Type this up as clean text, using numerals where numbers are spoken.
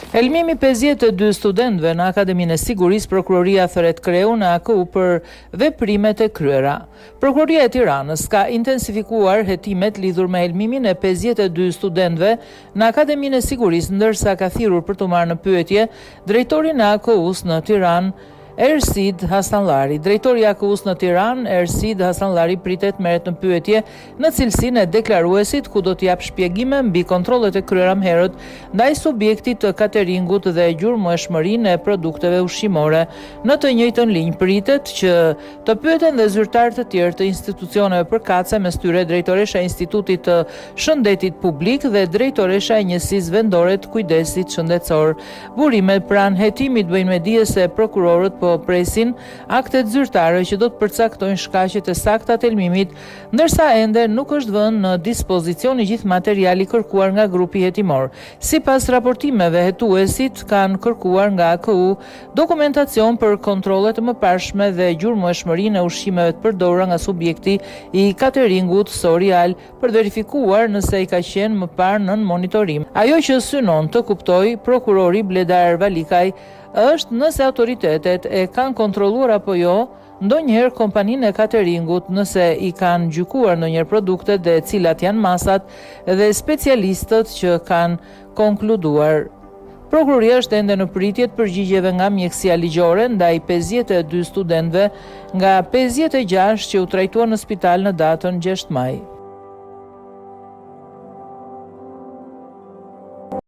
Helmimi 52 studentëve në Akademinë e Sigurisë, prokuroria thret kreu në AKU për veprimet e kryera. Prokuroria e Tiranës ka intensifikuar hetimet lidhur me helmimin e 52 studentëve në Akademinë e Sigurisë, ndërsa ka thirrur për të marrë në pyetje drejtorin e AKU-s në Tiranë, Ersid Hasanllari. Drejtori i AKU-s në Tiranë, Ersid Hasanllari, pritet merret në pyetje në cilësinë e deklaruesit, ku do të jap shpjegime mbi kontrollet e kryera më herët ndaj subjektit të cateringut dhe gjurmëshmërinë e produkteve ushqimore. Në të njëjtën linjë pritet që të pyeten dhe zyrtarë të tjerë të institucioneve përkatëse, mes tyre drejtoresha e Institutit të Shëndetit Publik dhe drejtoresha e Njësisë Vendore të Kujdesit Shëndetësor. Burimet pranë hetimit bëjnë me dije se prokurorët presin aktet zyrtare që do të përcaktojnë shkaqet e sakta të helmimit, ndërsa ende nuk është vënë në dispozicion i gjithë materiali kërkuar nga grupi hetimor. Sipas raportimeve, hetuesit kanë kërkuar nga AKU dokumentacion për kontrollet e mëparshme dhe gjurmëshmërinë e ushqimeve të përdorura nga subjekti i cateringut Sorial për verifikuar nëse i ka qenë më parë nën monitorim. Ajo që synon të kuptoj prokurori Bledar Valikaj është nëse autoritetet e kanë kontrolluar apo jo ndonjëherë kompaninë e cateringut, nëse i kanë gjykuar ndonjëherë produktet dhe cilat janë masat dhe specialistët që kanë konkluduar. Prokuroria është ende në pritje të përgjigjeve nga mjekësia ligjore ndaj 52 studentëve nga 56 që u trajtuan në spital në datën 6 maj.